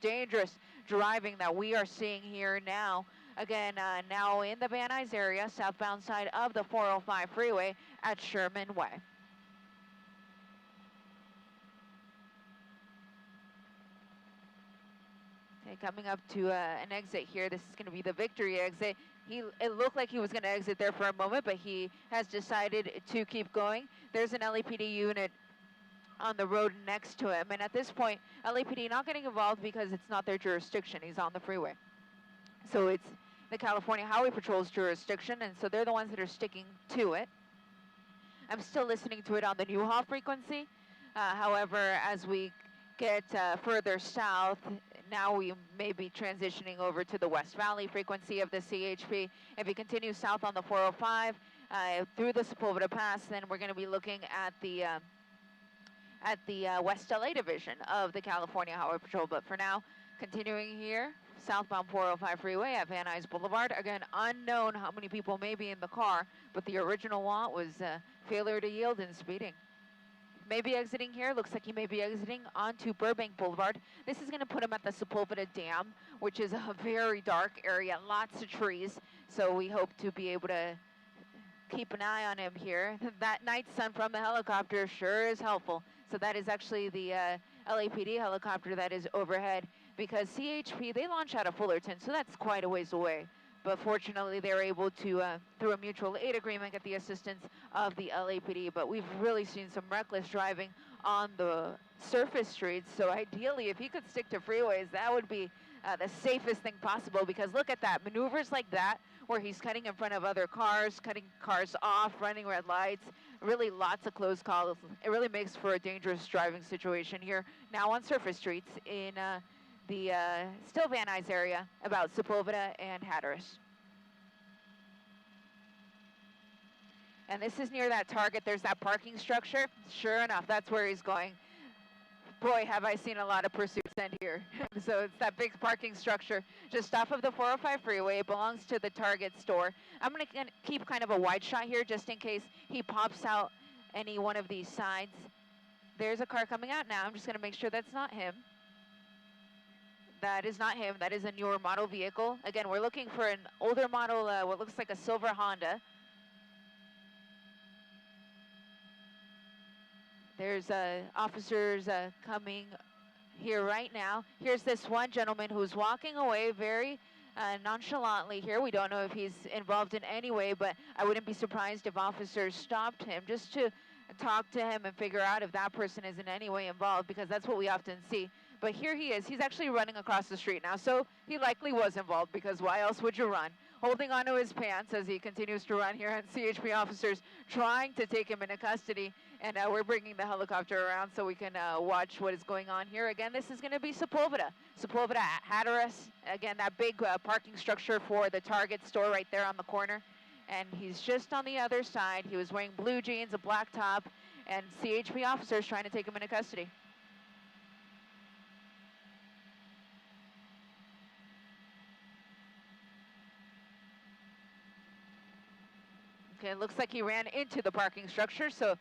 dangerous driving that we are seeing here now. Again, now in the Van Nuys area, southbound side of the 405 freeway at Sherman Way. Okay, coming up to an exit here. This is going to be the Victory exit. It looked like he was going to exit there for a moment, but he has decided to keep going. There's an LAPD unit on the road next to him, and at this point, LAPD not getting involved because it's not their jurisdiction. He's on the freeway. So it's the California Highway Patrol's jurisdiction, and so they're the ones that are sticking to it. I'm still listening to it on the Newhoff frequency. However, as we get further south, now we may be transitioning over to the West Valley frequency of the CHP. If you continue south on the 405 through the Sepulveda Pass, then we're going to be looking at the West LA division of the California Highway Patrol. But for now, continuing here, southbound 405 freeway at Van Nuys Boulevard. Again, unknown how many people may be in the car, but the original want was failure to yield and speeding. Maybe exiting here. Looks like he may be exiting onto Burbank Boulevard. This is going to put him at the Sepulveda Dam, which is a very dark area, lots of trees. So we hope to be able to keep an eye on him here. That night sun from the helicopter sure is helpful. So that is actually the LAPD helicopter that is overhead, because CHP, they launch out of Fullerton, so that's quite a ways away. But fortunately, they're able to, through a mutual aid agreement, get the assistance of the LAPD. But we've really seen some reckless driving on the surface streets. So ideally, if he could stick to freeways, that would be the safest thing possible. Because look at that, maneuvers like that, where he's cutting in front of other cars, cutting cars off, running red lights, really lots of close calls. It really makes for a dangerous driving situation here now on surface streets in the still Van Nuys area, about Sepulveda and Hatteras. And this is near that target. There's that parking structure. Sure enough, that's where he's going. Boy, have I seen a lot of pursuits end here. So it's that big parking structure just off of the 405 freeway. It belongs to the Target store. I'm going to keep kind of a wide shot here just in case he pops out any one of these sides. There's a car coming out now. I'm just going to make sure that's not him. That is not him. That is a newer model vehicle. Again, we're looking for an older model, what looks like a silver Honda. There's officers coming here right now. Here's this one gentleman who's walking away very nonchalantly here. We don't know if he's involved in any way, but I wouldn't be surprised if officers stopped him just to talk to him and figure out if that person is in any way involved, because that's what we often see. But here he is. He's actually running across the street now, so he likely was involved, because why else would you run? Holding onto his pants as he continues to run here, and CHP officers trying to take him into custody. And we're bringing the helicopter around so we can watch what is going on here. Again, this is going to be Sepulveda. Sepulveda at Hatteras. Again, that big parking structure for the Target store right there on the corner. And he's just on the other side. He was wearing blue jeans, a black top, and CHP officers trying to take him into custody. Okay, it looks like he ran into the parking structure, so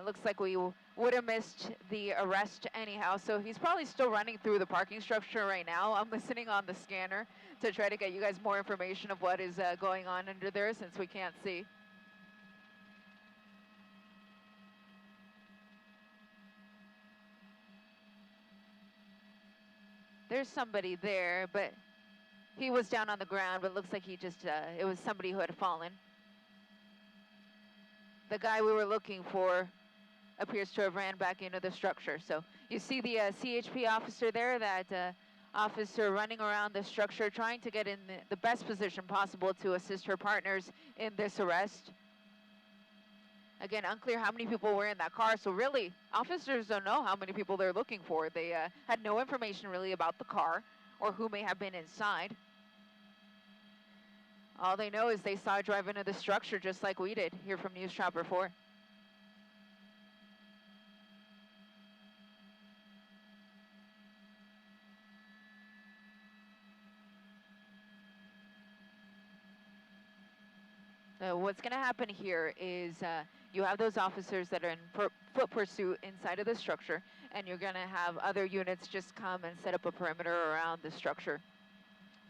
looks like we would have missed the arrest anyhow. So he's probably still running through the parking structure right now. I'm listening on the scanner to try to get you guys more information of what is going on under there, since we can't see. There's somebody there, but he was down on the ground, but it looks like he just, it was somebody who had fallen. The guy we were looking for appears to have ran back into the structure. So you see the CHP officer there, that officer running around the structure, trying to get in the best position possible to assist her partners in this arrest. Again, unclear how many people were in that car, so really, officers don't know how many people they're looking for. They had no information really about the car or who may have been inside. All they know is they saw it drive into the structure just like we did here from News Chopper 4. So what's going to happen here is you have those officers that are in foot pursuit inside of the structure, and you're going to have other units just come and set up a perimeter around the structure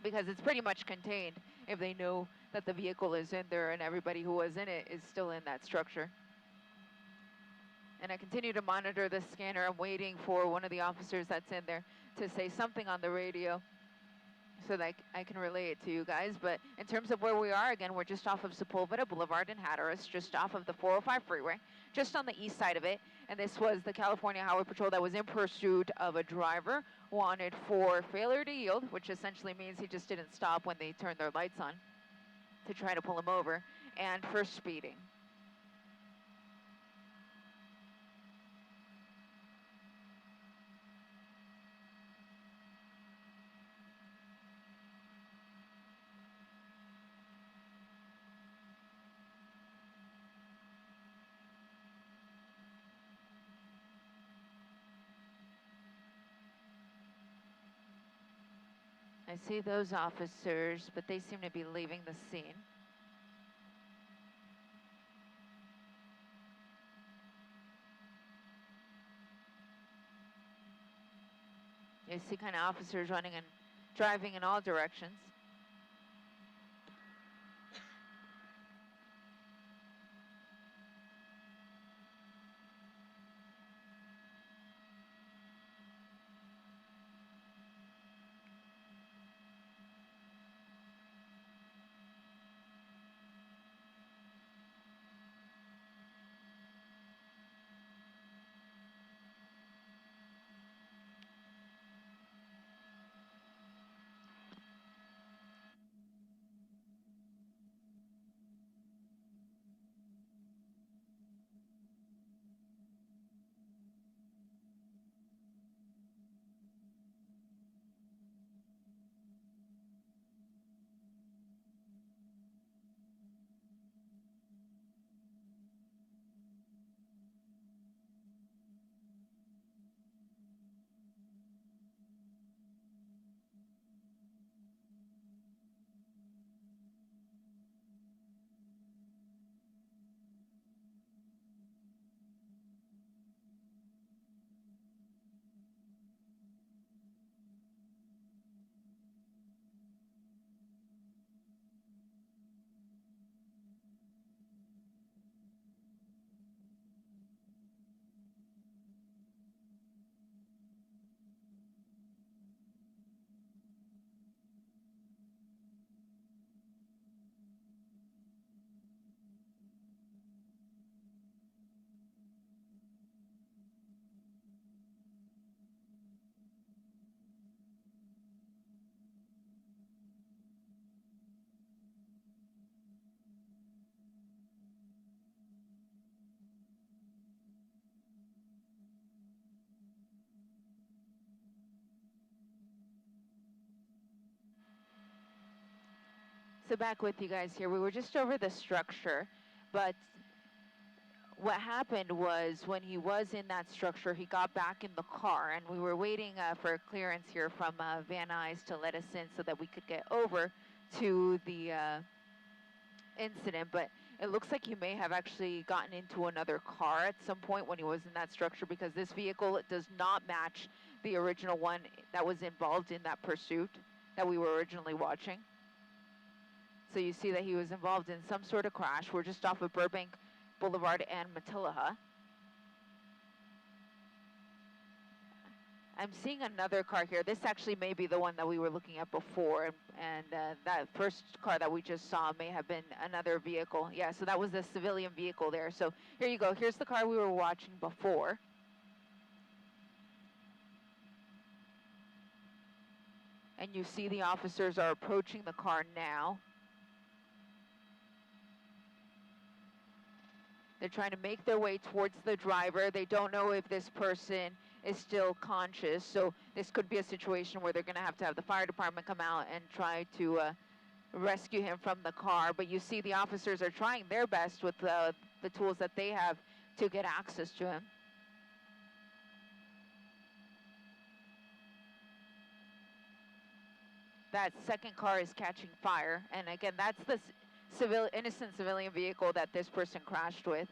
because it's pretty much contained if they know that the vehicle is in there and everybody who was in it is still in that structure. And I continue to monitor the scanner. I'm waiting for one of the officers that's in there to say something on the radio so that I can relay it to you guys. But in terms of where we are, again, we're just off of Sepulveda Boulevard in Hatteras, just off of the 405 freeway, just on the east side of it. And this was the California Highway Patrol that was in pursuit of a driver wanted for failure to yield, which essentially means he just didn't stop when they turned their lights on to try to pull him over, and for speeding. I see those officers, but they seem to be leaving the scene. You see kind of officers running and driving in all directions. So back with you guys here, we were just over the structure, but what happened was when he was in that structure, he got back in the car, and we were waiting for clearance here from Van Nuys to let us in so that we could get over to the incident. But it looks like he may have actually gotten into another car at some point when he was in that structure, because this vehicle does not match the original one that was involved in that pursuit that we were originally watching. So you see that he was involved in some sort of crash. We're just off of Burbank Boulevard and Matilaha. I'm seeing another car here. This actually may be the one that we were looking at before, and that first car that we just saw may have been another vehicle. Yeah, so that was a civilian vehicle there. So here you go. Here's the car we were watching before. And you see the officers are approaching the car now. They're trying to make their way towards the driver. They don't know if this person is still conscious, so this could be a situation where they're going to have the fire department come out and try to rescue him from the car. But you see the officers are trying their best with the tools that they have to get access to him. That second car is catching fire, and again, that's the innocent civilian vehicle that this person crashed with.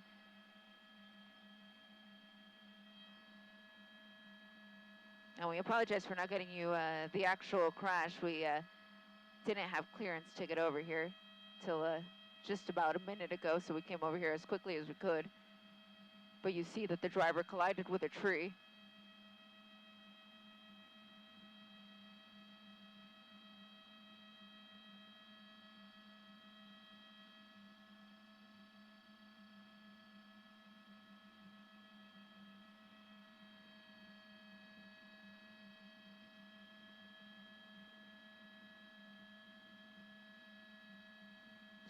And we apologize for not getting you the actual crash. We didn't have clearance to get over here till just about a minute ago, so we came over here as quickly as we could. But you see that the driver collided with a tree.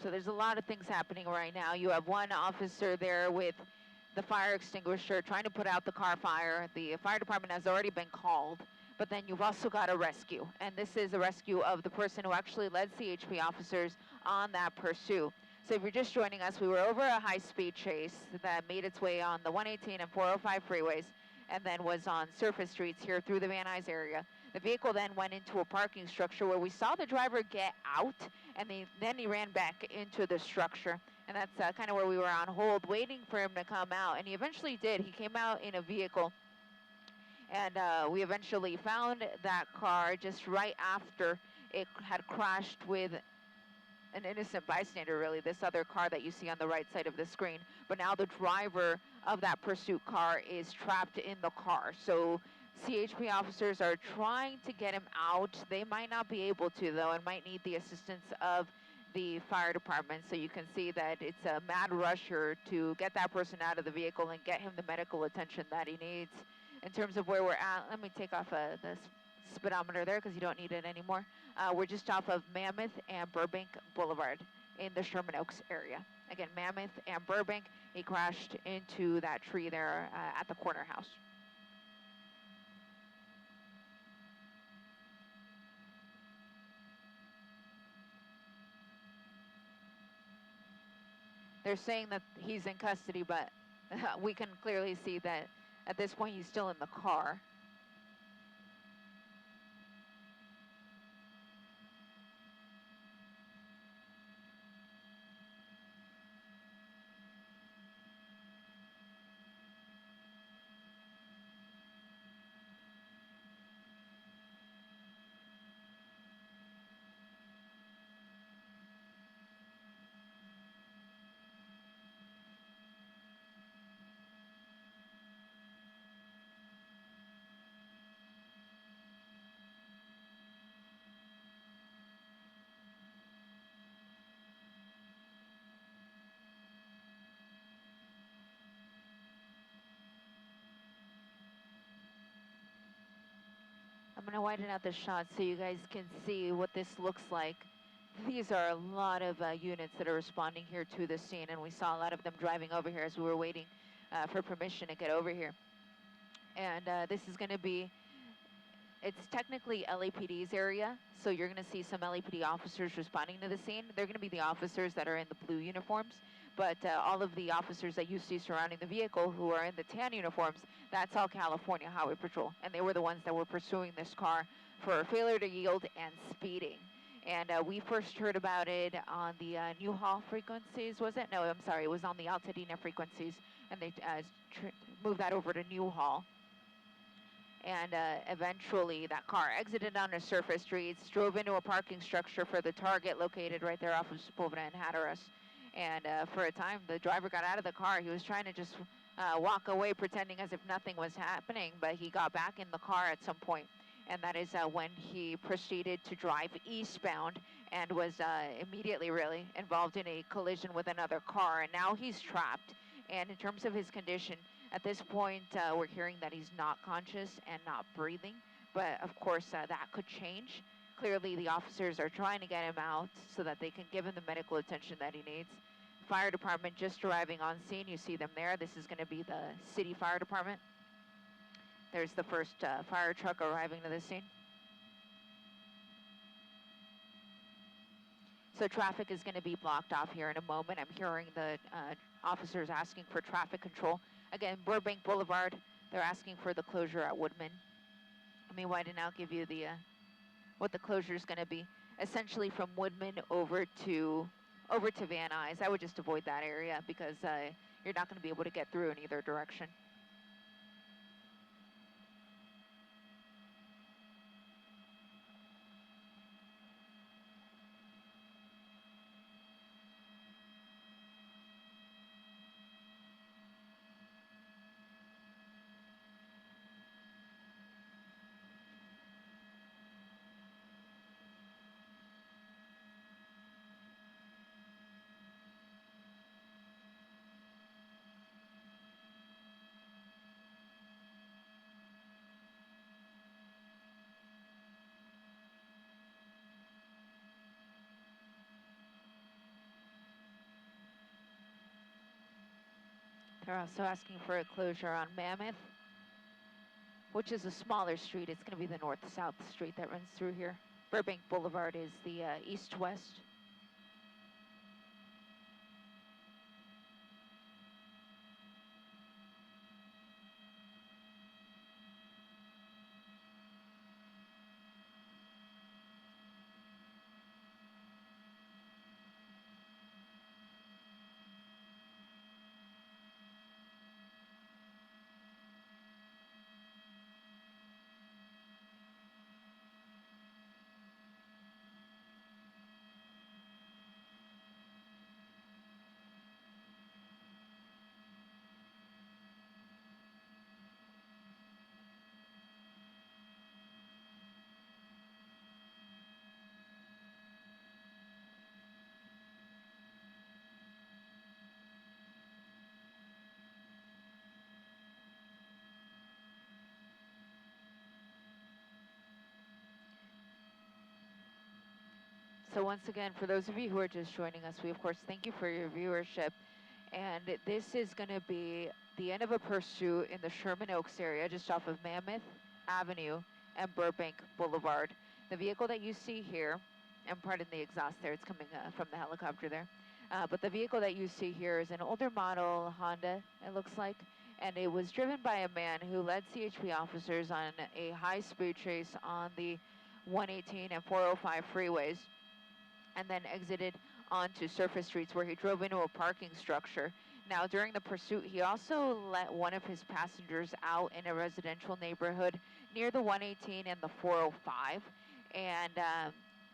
So there's a lot of things happening right now. You have one officer there with the fire extinguisher trying to put out the car fire. The fire department has already been called, but then you've also got a rescue. And this is a rescue of the person who actually led CHP officers on that pursuit. So if you're just joining us, we were over a high-speed chase that made its way on the 118 and 405 freeways and then was on surface streets here through the Van Nuys area. The vehicle then went into a parking structure where we saw the driver get out, and then he ran back into the structure. And that's kind of where we were on hold, waiting for him to come out. And he eventually did. He came out in a vehicle, and we eventually found that car just right after it had crashed with an innocent bystander, really, this other car that you see on the right side of the screen. But now the driver of that pursuit car is trapped in the car. So CHP officers are trying to get him out. They might not be able to, though, and might need the assistance of the fire department. So you can see that it's a mad rush here to get that person out of the vehicle and get him the medical attention that he needs. In terms of where we're at, let me take off the speedometer there because you don't need it anymore. We're just off of Mammoth and Burbank Boulevard in the Sherman Oaks area. Again, Mammoth and Burbank, he crashed into that tree there at the corner house. They're saying that he's in custody, but we can clearly see that at this point he's still in the car. I'm going to widen out the shot so you guys can see what this looks like. These are a lot of units that are responding here to the scene, and we saw a lot of them driving over here as we were waiting for permission to get over here. And this is going to be, it's technically LAPD's area, so you're going to see some LAPD officers responding to the scene. They're going to be the officers that are in the blue uniforms, but all of the officers that you see surrounding the vehicle who are in the tan uniforms, that's all California Highway Patrol, and they were the ones that were pursuing this car for failure to yield and speeding. And we first heard about it on the Newhall frequencies, was it? No, I'm sorry, it was on the Altadena frequencies, and they moved that over to Newhall. And eventually that car exited onto surface streets, drove into a parking structure for the target located right there off of Sepulveda and Hatteras. And for a time, the driver got out of the car. He was trying to just walk away, pretending as if nothing was happening, but he got back in the car at some point. And that is when he proceeded to drive eastbound and was immediately really involved in a collision with another car. And now he's trapped. And in terms of his condition, at this point, we're hearing that he's not conscious and not breathing. But of course, that could change. Clearly, the officers are trying to get him out so that they can give him the medical attention that he needs. Fire department just arriving on scene. You see them there. This is going to be the city fire department. There's the first fire truck arriving to the scene. So traffic is going to be blocked off here in a moment. I'm hearing the officers asking for traffic control. Again, Burbank Boulevard, they're asking for the closure at Woodman. Let me widen out, give you the what the closure is going to be. Essentially from Woodman over to Van Nuys. I would just avoid that area because you're not going to be able to get through in either direction. They're also asking for a closure on Mammoth, which is a smaller street. It's going to be the north-south street that runs through here. Burbank Boulevard is the east-west. So once again, for those of you who are just joining us, we of course thank you for your viewership. And this is going to be the end of a pursuit in the Sherman Oaks area, just off of Mammoth Avenue and Burbank Boulevard. The vehicle that you see here, and pardon the exhaust there, it's coming from the helicopter there. But the vehicle that you see here is an older model Honda, it looks like. And it was driven by a man who led CHP officers on a high-speed chase on the 118 and 405 freeways, and then exited onto surface streets where he drove into a parking structure. Now, during the pursuit, he also let one of his passengers out in a residential neighborhood near the 118 and the 405. And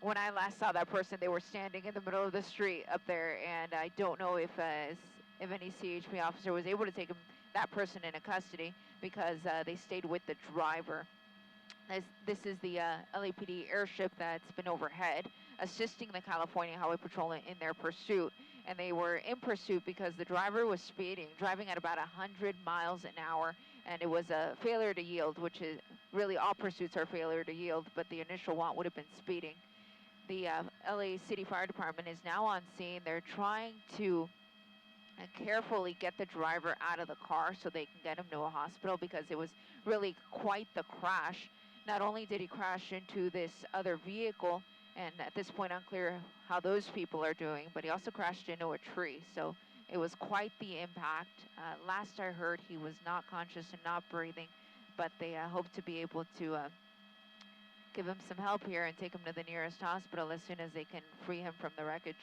when I last saw that person, they were standing in the middle of the street up there, and I don't know if any CHP officer was able to take that person into custody because they stayed with the driver. This is the LAPD airship that's been overhead, assisting the California Highway Patrol in their pursuit. And they were in pursuit because the driver was speeding, driving at about 100 miles an hour, and it was a failure to yield, which is really all pursuits are failure to yield, but the initial one would have been speeding. The LA City Fire Department is now on scene. They're trying to carefully get the driver out of the car so they can get him to a hospital because it was really quite the crash. Not only did he crash into this other vehicle, and at this point unclear how those people are doing, but he also crashed into a tree. So it was quite the impact. Last I heard, he was not conscious and not breathing, but they hope to be able to give him some help here and take him to the nearest hospital as soon as they can free him from the wreckage.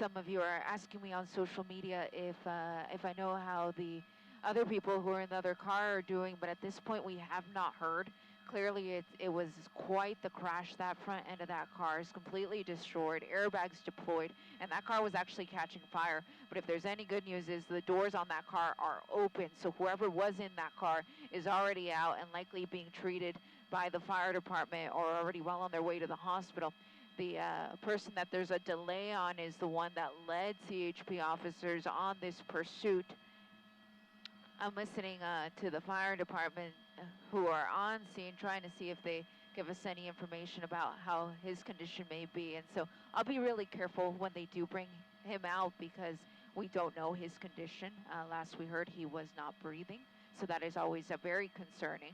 some of you are asking me on social media if I know how the other people who are in the other car are doing, but at this point we have not heard. Clearly it was quite the crash. That front end of that car is completely destroyed, airbags deployed, and that car was actually catching fire. But if there's any good news is the doors on that car are open, so whoever was in that car is already out and likely being treated by the fire department or already well on their way to the hospital. The person that there's a delay on is the one that led CHP officers on this pursuit. I'm listening to the fire department who are on scene, trying to see if they give us any information about how his condition may be. And so I'll be really careful when they do bring him out, because we don't know his condition. Last we heard, he was not breathing. So that is always very concerning.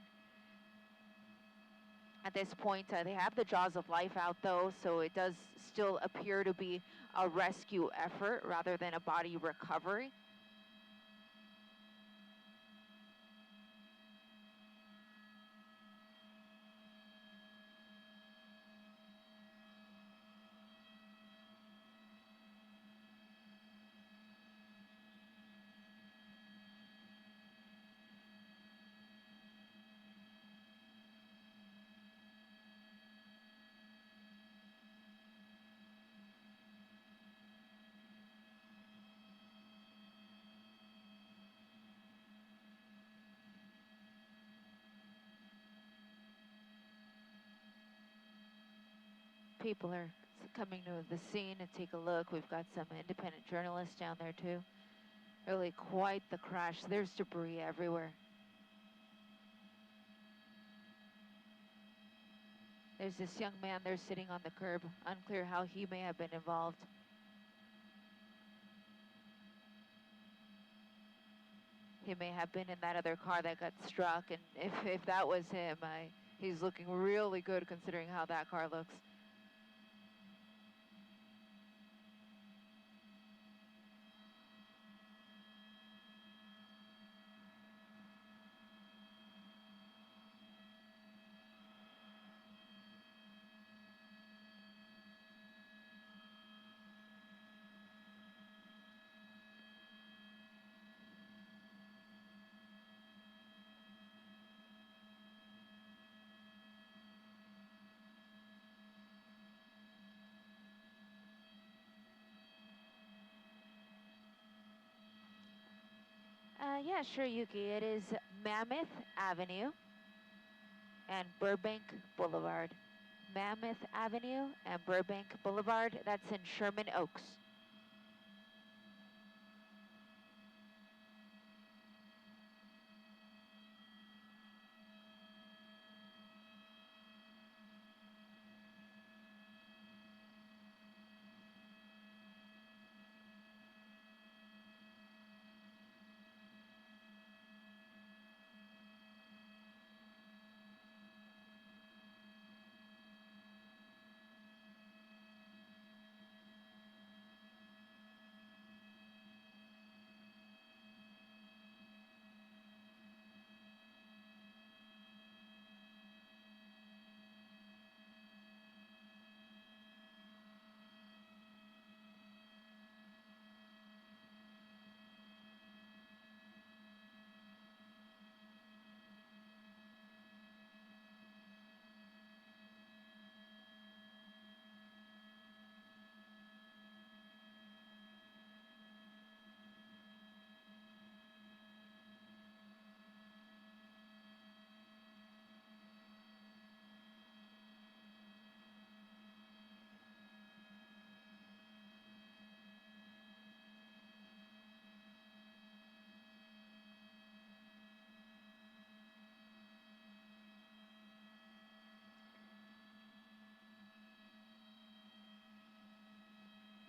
At this point, they have the jaws of life out, though, so it does still appear to be a rescue effort rather than a body recovery. People are coming to the scene and take a look. We've got some independent journalists down there too. Really quite the crash. There's debris everywhere. There's this young man there sitting on the curb. Unclear how he may have been involved. He may have been in that other car that got struck, and if that was him, he's looking really good considering how that car looks. Yeah, sure, Yuki. It is Mammoth Avenue and Burbank Boulevard. Mammoth Avenue and Burbank Boulevard. That's in Sherman Oaks.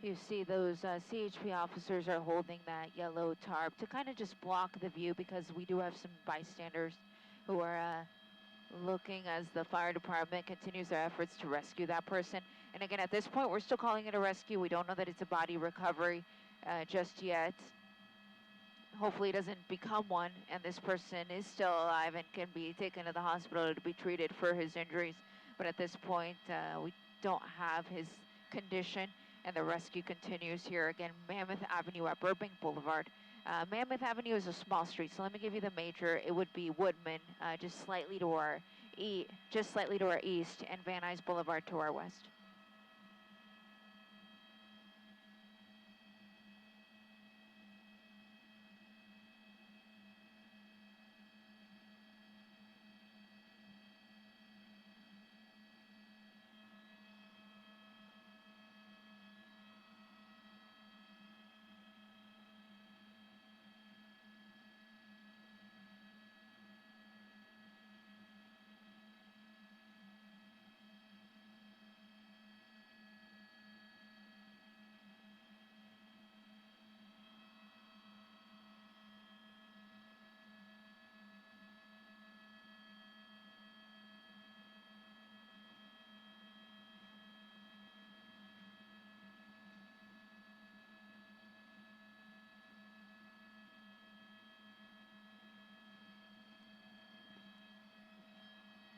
You see those CHP officers are holding that yellow tarp to kind of just block the view, because we do have some bystanders who are looking as the fire department continues their efforts to rescue that person. And again, at this point, we're still calling it a rescue. We don't know that it's a body recovery just yet. Hopefully it doesn't become one, and this person is still alive and can be taken to the hospital to be treated for his injuries. But at this point, we don't have his condition. And the rescue continues here. Again, Mammoth Avenue at Burbank Boulevard. Mammoth Avenue is a small street, so let me give you the major. It would be Woodman, just slightly to our east, and Van Nuys Boulevard to our west.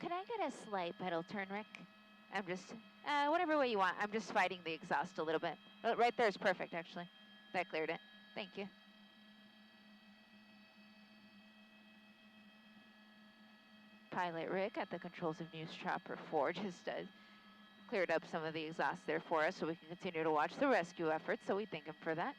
Can I get a slight pedal turn, Rick? I'm just, whatever way you want. I'm just fighting the exhaust a little bit. Oh, right there is perfect, actually. That cleared it. Thank you. Pilot Rick at the controls of News Chopper 4 just cleared up some of the exhaust there for us so we can continue to watch the rescue efforts, so we thank him for that.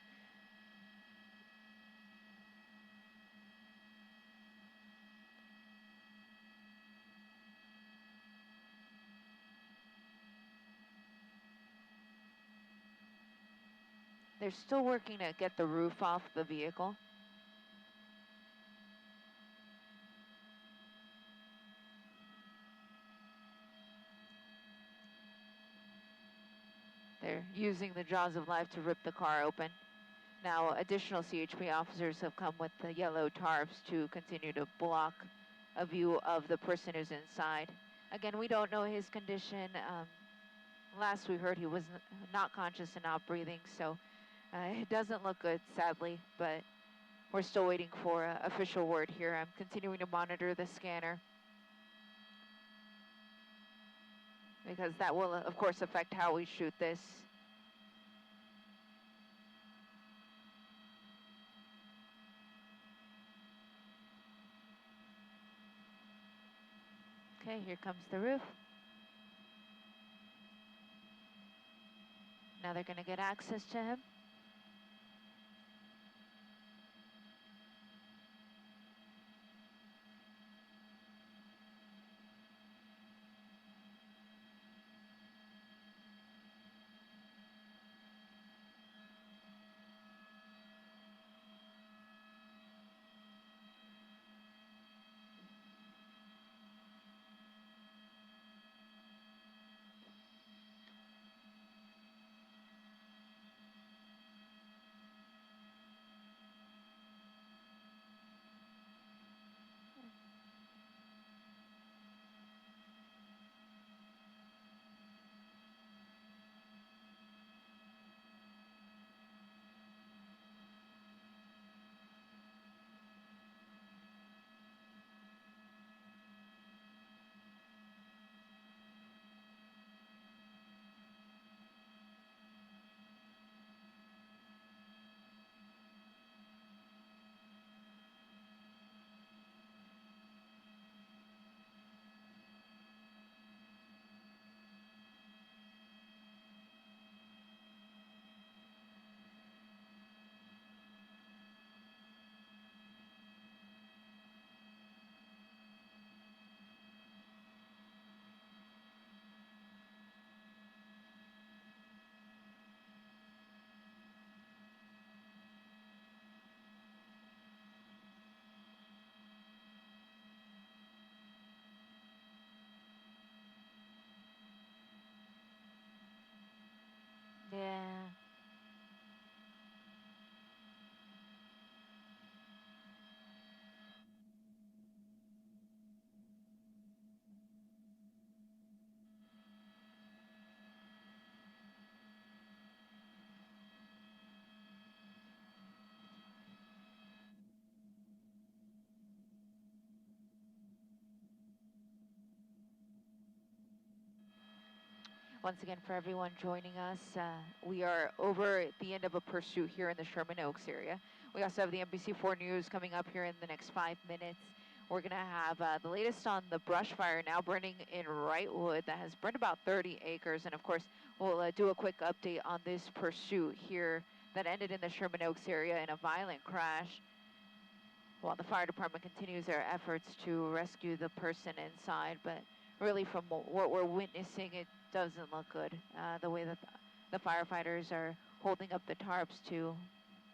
They're still working to get the roof off the vehicle. They're using the jaws of life to rip the car open. Now, additional CHP officers have come with the yellow tarps to continue to block a view of the person who's inside. Again, we don't know his condition. Last we heard, he was not conscious and not breathing, so it doesn't look good, sadly, but we're still waiting for official word here. I'm continuing to monitor the scanner because that will, of course, affect how we shoot this. Okay, here comes the roof. Now they're going to get access to him. once again for everyone joining us. We are over at the end of a pursuit here in the Sherman Oaks area. We also have the NBC4 News coming up here in the next 5 minutes. We're going to have the latest on the brush fire now burning in Wrightwood that has burned about 30 acres. And of course, we'll do a quick update on this pursuit here that ended in the Sherman Oaks area in a violent crash, while the fire department continues their efforts to rescue the person inside. But really, from what we're witnessing, it doesn't look good. The way that the firefighters are holding up the tarps to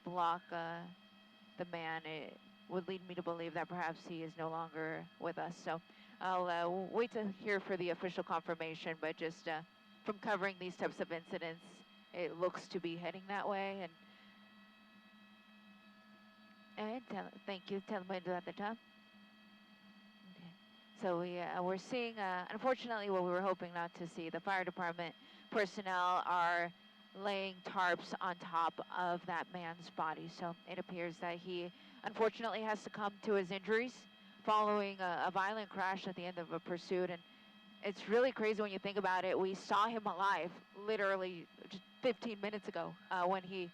block the man, it would lead me to believe that perhaps he is no longer with us. So I'll wait to hear for the official confirmation, but just from covering these types of incidents, it looks to be heading that way. And thank you. Tell me at the top. Okay. So we're seeing, unfortunately, what we were hoping not to see. The fire department personnel are laying tarps on top of that man's body. So it appears that he, unfortunately, has succumbed to his injuries following a violent crash at the end of a pursuit. And it's really crazy when you think about it. We saw him alive literally just 15 minutes ago when he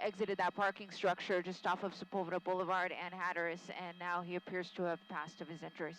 exited that parking structure just off of Sepulveda Boulevard and Hatteras, and now he appears to have passed of his injuries.